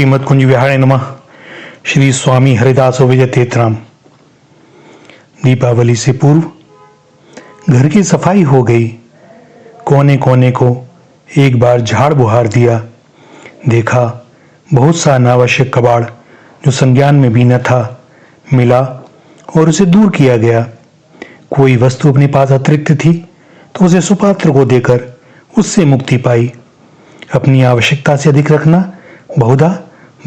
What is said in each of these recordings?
श्रीमद कुंज विहारे नमः। श्री स्वामी हरिदास विजय तीर्थराम। दीपावली से पूर्व घर की सफाई हो गई। कोने कोने को एक बार झाड़ बुहार दिया। देखा बहुत सा अनावश्यक कबाड़ जो संज्ञान में भी न था मिला और उसे दूर किया गया। कोई वस्तु अपने पास अतिरिक्त थी तो उसे सुपात्र को देकर उससे मुक्ति पाई। अपनी आवश्यकता से अधिक रखना बहुधा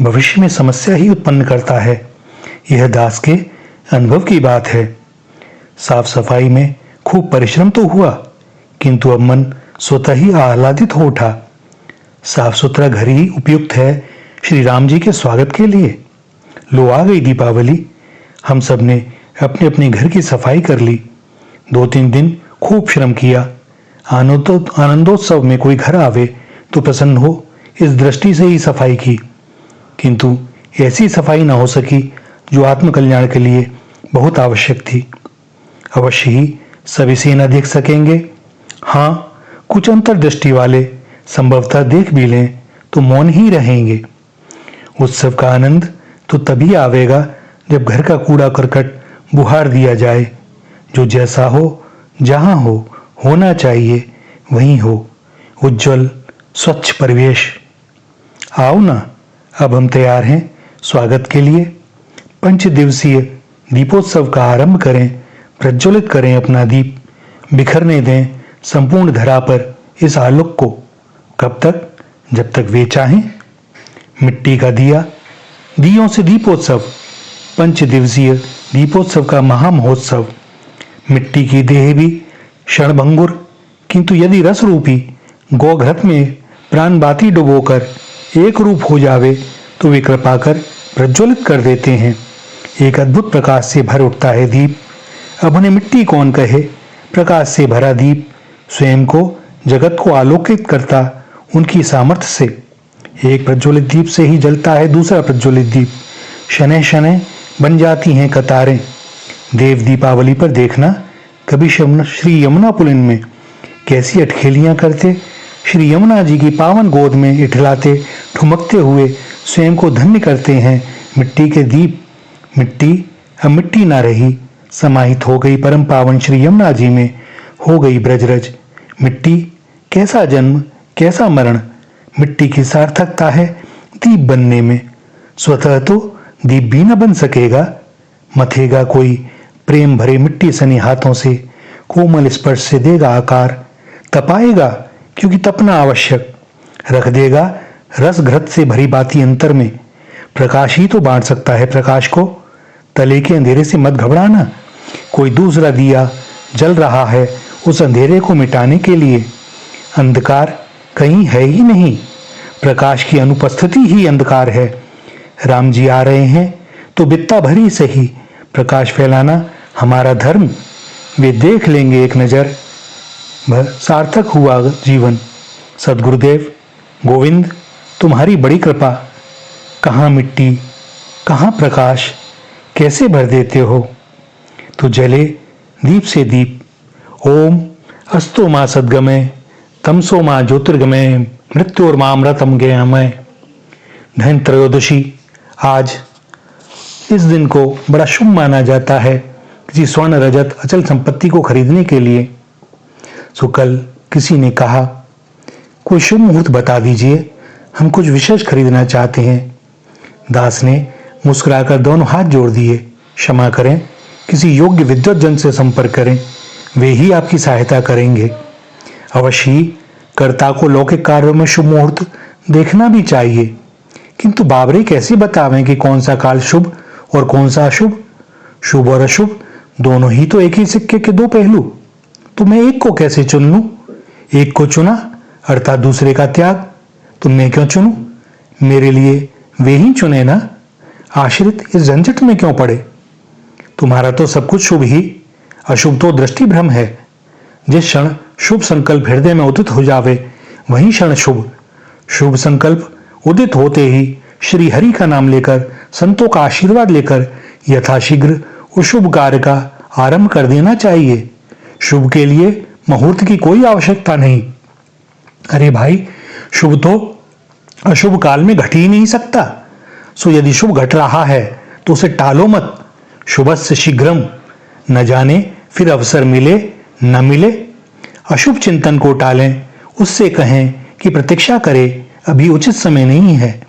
भविष्य में समस्या ही उत्पन्न करता है। यह दास के अनुभव की बात है। साफ सफाई में खूब परिश्रम तो हुआ, किंतु अब मन स्वतः ही आह्लादित हो उठा। साफ सुथरा घर ही उपयुक्त है श्री राम जी के स्वागत के लिए। लो आ गई दीपावली। हम सब ने अपने अपने घर की सफाई कर ली। 2-3 दिन खूब श्रम किया। आनंदोत्सव में कोई घर आवे तो प्रसन्न हो, इस दृष्टि से ही सफाई की, किंतु ऐसी सफाई न हो सकी जो आत्मकल्याण के लिए बहुत आवश्यक थी। अवश्य ही सब इसे न देख सकेंगे। हाँ, कुछ अंतर्दृष्टि वाले संभवतः देख भी लें तो मौन ही रहेंगे। उत्सव का आनंद तो तभी आवेगा जब घर का कूड़ा करकट बुहार दिया जाए। जो जैसा हो, जहां हो, होना चाहिए वहीं हो। उज्जवल स्वच्छ परिवेश। आओ ना, अब हम तैयार हैं स्वागत के लिए। 5 दिवसीय दीपोत्सव का आरंभ करें। प्रज्वलित करें अपना दीप। बिखरने दें संपूर्ण धरा पर इस आलोक को। कब तक? जब तक वे चाहें। मिट्टी का दिया, दियों से दीपोत्सव। 5 दिवसीय दीपोत्सव का महामहोत्सव। मिट्टी की देह भी क्षणभंगुर, किंतु यदि रस रूपी गोघृत में प्राण बाती डुबोकर एक रूप हो जावे तो वे कृपा कर प्रज्वलित कर देते हैं। एक अद्भुत प्रकाश से भर उठता है दीप। अब उन्हें मिट्टी कौन कहे। प्रकाश से भरा दीप स्वयं को, जगत को आलोकित करता उनकी सामर्थ्य से। एक प्रज्वलित दीप से ही जलता है दूसरा प्रज्वलित दीप। शनै शनै बन जाती हैं कतारें। देव दीपावली पर देखना कभी श्री यमुना पुलिन में कैसी अटखेलियां करते, श्री यमुना जी की पावन गोद में इठलाते ठुमकते हुए स्वयं को धन्य करते हैं मिट्टी के दीप। मिट्टी अब मिट्टी ना रही, समाहित हो गई परम पावन श्री यमुना जी में, हो गई ब्रजरज। मिट्टी कैसा जन्म, कैसा मरण। मिट्टी की सार्थकता है दीप बनने में। स्वतः तो दीप भी न बन सकेगा। मथेगा कोई प्रेम भरे मिट्टी सनी हाथों से, कोमल स्पर्श से देगा आकार। तपाएगा क्योंकि तपना आवश्यक। रख देगा रस घृत से भरी बाती अंतर में। प्रकाश ही तो बांट सकता है प्रकाश को। तले के अंधेरे से मत घबराना। कोई दूसरा दिया जल रहा है उस अंधेरे को मिटाने के लिए। अंधकार कहीं है ही नहीं, प्रकाश की अनुपस्थिति ही अंधकार है। राम जी आ रहे हैं तो बित्ता भरी सही प्रकाश फैलाना हमारा धर्म। वे देख लेंगे एक नजर भर, सार्थक हुआ जीवन। सदगुरुदेव गोविंद, तुम्हारी बड़ी कृपा। कहाँ मिट्टी, कहाँ प्रकाश, कैसे भर देते हो। तो जले दीप से दीप। ओम अस्तो मां सद्गमय, तमसो मां ज्योतिर्गमय, मृत्योर्मामृतम गयमय। धन त्रयोदशी। आज इस दिन को बड़ा शुभ माना जाता है किसी स्वर्ण रजत अचल संपत्ति को खरीदने के लिए। सो कल किसी ने कहा, कोई शुभ मुहूर्त बता दीजिए, हम कुछ विशेष खरीदना चाहते हैं। दास ने मुस्कुराकर दोनों हाथ जोड़ दिए। क्षमा करें, किसी योग्य विद्वत जन से संपर्क करें, वे ही आपकी सहायता करेंगे। अवश्य ही कर्ता को लौकिक कार्यों में शुभ मुहूर्त देखना भी चाहिए, किंतु बाबरे कैसे बतावें कि कौन सा काल शुभ और कौन सा अशुभ। शुभ और अशुभ दोनों ही तो एक ही सिक्के के 2 पहलू। तो मैं एक को कैसे चुन लूं। एक को चुना अर्थात दूसरे का त्याग। तो मैं क्यों चुनूं, मेरे लिए वे ही चुने ना। आश्रित इस झंझट में क्यों पड़े। तुम्हारा तो सब कुछ शुभ ही, अशुभ तो दृष्टि भ्रम है। जिस क्षण शुभ संकल्प हृदय में उदित हो जावे वही क्षण शुभ। शुभ संकल्प उदित होते ही श्री हरि का नाम लेकर, संतों का आशीर्वाद लेकर यथाशीघ्र उस शुभ कार्य का आरंभ कर देना चाहिए। शुभ के लिए मुहूर्त की कोई आवश्यकता नहीं। अरे भाई, शुभ तो अशुभ काल में घट ही नहीं सकता। सो यदि शुभ घट रहा है तो उसे टालो मत। शुभस्य शीघ्रम, न जाने फिर अवसर मिले न मिले। अशुभ चिंतन को टालें, उससे कहें कि प्रतीक्षा करे, अभी उचित समय नहीं है।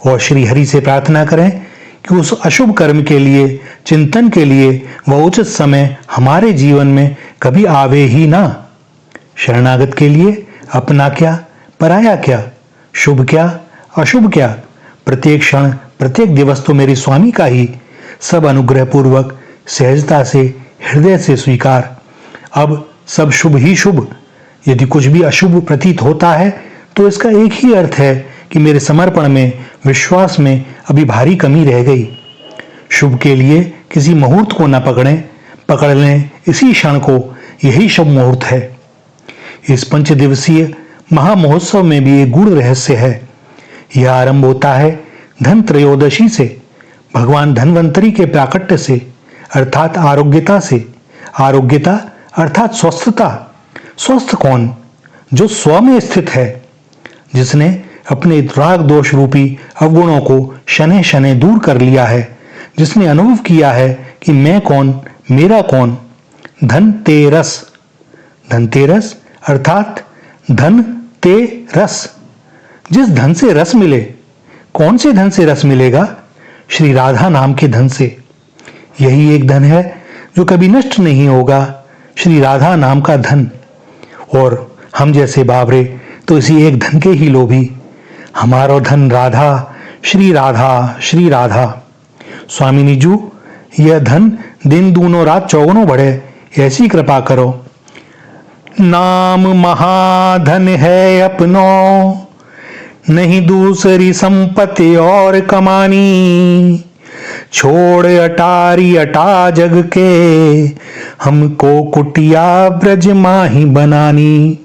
और श्री हरि से प्रार्थना करें कि उस अशुभ कर्म के लिए, चिंतन के लिए वह उचित समय हमारे जीवन में कभी आवे ही ना। शरणागत के लिए अपना क्या पराया क्या, शुभ क्या अशुभ क्या, प्रत्येक क्षण प्रत्येक दिवस तो मेरे स्वामी का ही। सब अनुग्रह पूर्वक सहजता से हृदय से स्वीकार। अब सब शुभ ही शुभ। यदि कुछ भी अशुभ प्रतीत होता है तो इसका एक ही अर्थ है कि मेरे समर्पण में, विश्वास में अभी भारी कमी रह गई। शुभ के लिए किसी मुहूर्त को न पकड़ें, पकड़ लें इसी क्षण को, यही शुभ मुहूर्त है। इस 5 दिवसीय महामहोत्सव में भी एक गूढ़ रहस्य है। यह आरंभ होता है धन त्रयोदशी से, भगवान धन्वंतरी के प्राकट्य से, अर्थात आरोग्यता से। आरोग्यता अर्थात स्वस्थता। स्वस्थ कौन? जो स्व में स्थित है, जिसने अपने राग दोष रूपी अवगुणों को शनै शनै दूर कर लिया है, जिसने अनुभव किया है कि मैं कौन, मेरा कौन। धनतेरस, धनतेरस अर्थात धन ते रस। जिस धन से रस मिले, कौन से धन से रस मिलेगा? श्री राधा नाम के धन से। यही एक धन है जो कभी नष्ट नहीं होगा, श्री राधा नाम का धन। और हम जैसे बावरे तो इसी एक धन के ही लोभी। हमारो धन राधा, श्री राधा, श्री राधा। स्वामिनी जू, यह धन दिन दूनो रात चौगुनो बढ़े, ऐसी कृपा करो। नाम महाधन है अपनो, नहीं दूसरी संपत्ति और कमानी। छोड़ अटारी अटा जग के, हमको कुटिया ब्रज माही बनानी।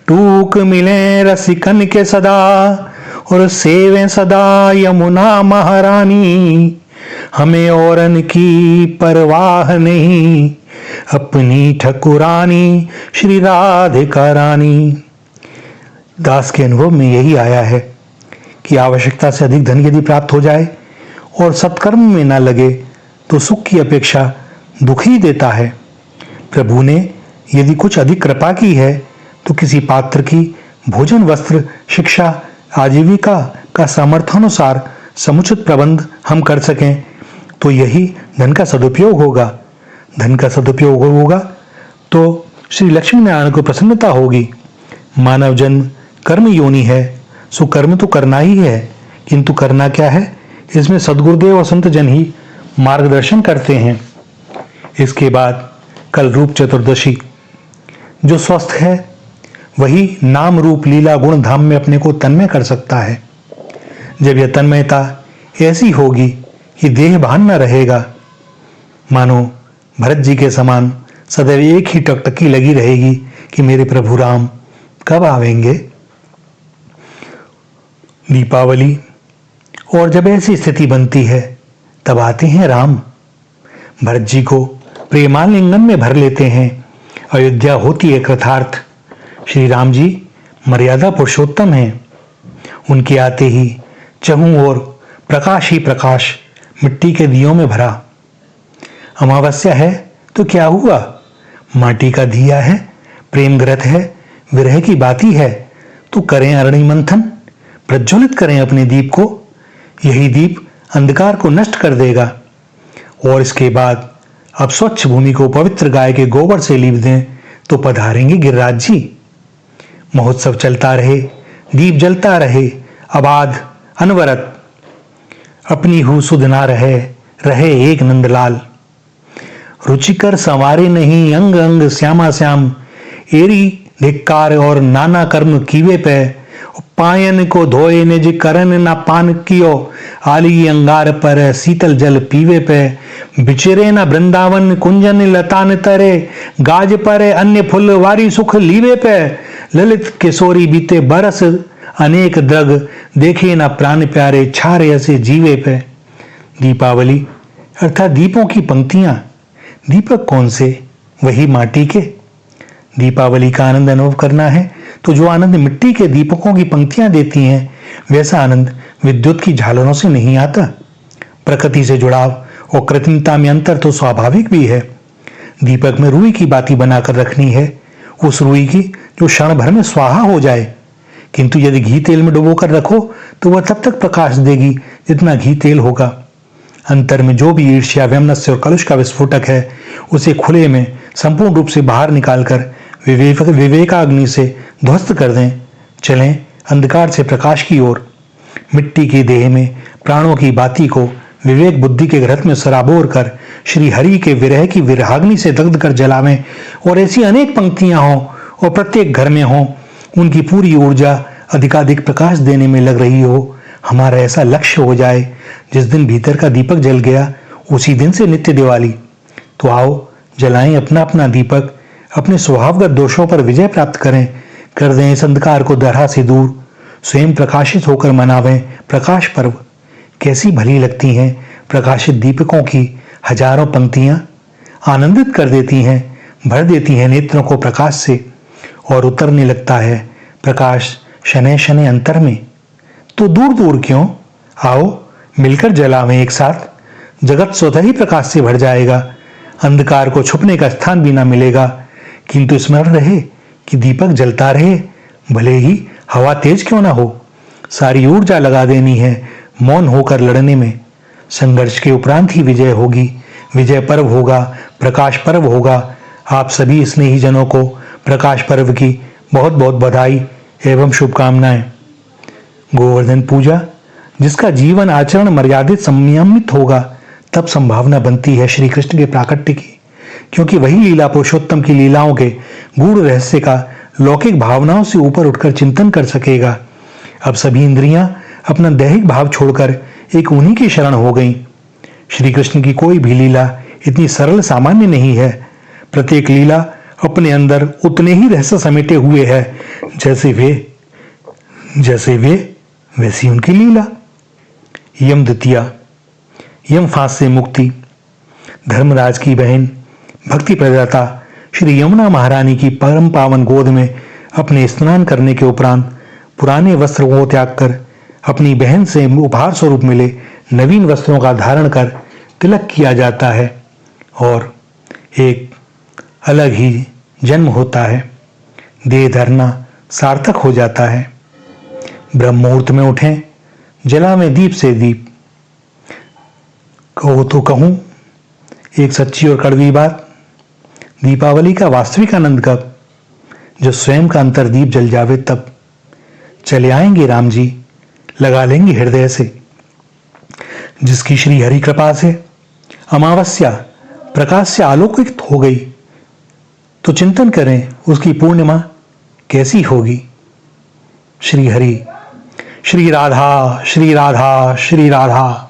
टूक मिले रसिकन के सदा, और सेवें सदा यमुना महारानी। हमें औरन की परवाह नहीं, अपनी ठकुरानी श्री राधिका रानी। दास के अनुभव में यही आया है कि आवश्यकता से अधिक धन यदि प्राप्त हो जाए और सत्कर्म में न लगे तो सुख की अपेक्षा दुख ही देता है। प्रभु ने यदि कुछ अधिक कृपा की है तो किसी पात्र की भोजन, वस्त्र, शिक्षा, आजीविका का सामर्थ्यानुसार समुचित प्रबंध हम कर सकें तो यही धन का सदुपयोग होगा। धन का सदुपयोग होगा तो श्री लक्ष्मी नारायण को प्रसन्नता होगी। मानव जन्म कर्म योनि है, सो कर्म तो करना ही है, किंतु करना क्या है इसमें सदगुरुदेव और संत जन ही मार्गदर्शन करते हैं। इसके बाद कल रूप चतुर्दशी। जो स्वस्थ है वही नाम रूप लीला गुण धाम में अपने को तन्मय कर सकता है। जब यह तन्मयता ऐसी होगी कि देह भान न रहेगा, मानो भरत जी के समान सदैव एक ही टकटकी लगी रहेगी कि मेरे प्रभु राम कब आवेंगे। दीपावली। और जब ऐसी स्थिति बनती है तब आते हैं राम। भरत जी को प्रेमालिंगन में भर लेते हैं, अयोध्या होती है कृतार्थ। श्री राम जी मर्यादा पुरुषोत्तम हैं। उनके आते ही चहुं ओर प्रकाश ही प्रकाश मिट्टी के दियों में भरा। अमावस्या है तो क्या हुआ, माटी का दिया है, प्रेम ग्रत है, विरह की बाती है, तो करें अरणि मंथन, प्रज्वलित करें अपने दीप को। यही दीप अंधकार को नष्ट कर देगा। और इसके बाद अब स्वच्छ भूमि को पवित्र गाय के गोबर से लीप दें तो पधारेंगे गिरिराज जी। महोत्सव चलता रहे, दीप जलता रहे, अबाध अनवरत। अपनी हु सुध ना रहे, रहे एक नंदलाल। रुचिकर संवारे नहीं अंग अंग श्यामा श्याम। एरी धिक्कार और नाना कर्म कीवे पे। पायन को धोए निज करन ना पान कियो। आली अंगार पर शीतल जल पीवे पे। बिचरे न वृंदावन कुंजन लतान तरे। गाज पर अन्य फुल वारी सुख लीवे पे। ललित किशोरी बीते बरस अनेक द्रग। देखे न प्राण प्यारे छारे ऐसे जीवे पे। दीपावली अर्थात दीपों की पंक्तियां। दीपक कौन से? वही माटी के। दीपावली का आनंद अनुभव करना है तो जो आनंद मिट्टी के दीपकों की पंक्तियां देती हैं वैसा आनंद विद्युत की झालरों से नहीं आता। प्रकृति से जुड़ाव और कृत्रिमता में अंतर तो स्वाभाविक भी है। दीपक में रुई की बाती बनाकर रखनी है, उस रुई की जो क्षण भर में स्वाहा हो जाए, किंतु यदि घी तेल में डुबोकर रखो तो वह तब तक प्रकाश देगी जितना घी तेल होगा। अंतर में जो भी ईर्ष्या, वैमनस्य और कलुष का विस्फोटक है, उसे खुले में संपूर्ण रूप से बाहर निकालकर विवेकाग्नि से ध्वस्त कर दें। चलें अंधकार से प्रकाश की ओर। मिट्टी की देह में प्राणों की बाती को विवेक बुद्धि के घृत में सराबोर कर श्री हरि के विरह की विरहाग्नि से दग्ध कर जलावें, और ऐसी अनेक पंक्तियां हों और प्रत्येक घर में हों, उनकी पूरी ऊर्जा अधिकाधिक प्रकाश देने में लग रही हो। हमारा ऐसा लक्ष्य हो जाए, जिस दिन भीतर का दीपक जल गया उसी दिन से नित्य दिवाली। तो आओ जलाएं अपना अपना दीपक, अपने स्वभावगत दोषों पर विजय प्राप्त करें, कर दें इस अंधकार को दरहा से दूर, स्वयं प्रकाशित होकर मनावें प्रकाश पर्व। कैसी भली लगती हैं प्रकाशित दीपकों की हजारों पंक्तियां, आनंदित कर देती हैं, भर देती हैं नेत्रों को प्रकाश से, और उतरने लगता है प्रकाश शनै शनै अंतर में। तो दूर दूर क्यों, आओ मिलकर जलावें एक साथ, जगत स्वतः ही प्रकाश से भर जाएगा, अंधकार को छुपने का स्थान भी ना मिलेगा। किंतु स्मरण रहे कि दीपक जलता रहे, भले ही हवा तेज क्यों ना हो। सारी ऊर्जा लगा देनी है मौन होकर लड़ने में। संघर्ष के उपरांत ही विजय होगी, विजय पर्व होगा, प्रकाश पर्व होगा। आप सभी स्नेही जनों को प्रकाश पर्व की बहुत बहुत बधाई एवं शुभकामनाएं। गोवर्धन पूजा, जिसका जीवन आचरण मर्यादित संयमित होगा, तब संभावना बनती है श्री कृष्ण के प्राकट्य की, क्योंकि वही लीला पुरुषोत्तम की लीलाओं के गूढ़ रहस्य का लौकिक भावनाओं से ऊपर उठकर चिंतन कर सकेगा। अब सभी इंद्रियां अपना दैहिक भाव छोड़कर एक उन्हीं की शरण हो गईं। श्री कृष्ण की कोई भी लीला इतनी सरल सामान्य नहीं है। प्रत्येक लीला अपने अंदर उतने ही रहस्य समेटे हुए है जैसे वे वैसी उनकी लीला। यम द्वितीया, यम फांस से मुक्ति। धर्मराज की बहन भक्ति प्रदाता श्री यमुना महारानी की परम पावन गोद में अपने स्नान करने के उपरांत पुराने वस्त्रों को त्याग कर अपनी बहन से उपहार स्वरूप मिले नवीन वस्त्रों का धारण कर तिलक किया जाता है, और एक अलग ही जन्म होता है। देह धरना सार्थक हो जाता है। ब्रह्म मुहूर्त में उठें, जलावें दीप से दीप। कहो तो कहूं एक सच्ची और कड़वी बात, दीपावली का वास्तविक आनंद कब, जो स्वयं का अंतर्दीप जल जावे तब। चले आएंगे राम जी, लगा लेंगे हृदय से। जिसकी श्री हरि कृपा से अमावस्या प्रकाश से आलोकित हो गई, तो चिंतन करें उसकी पूर्णिमा कैसी होगी। श्री हरि, श्री राधा, श्री राधा, श्री राधा।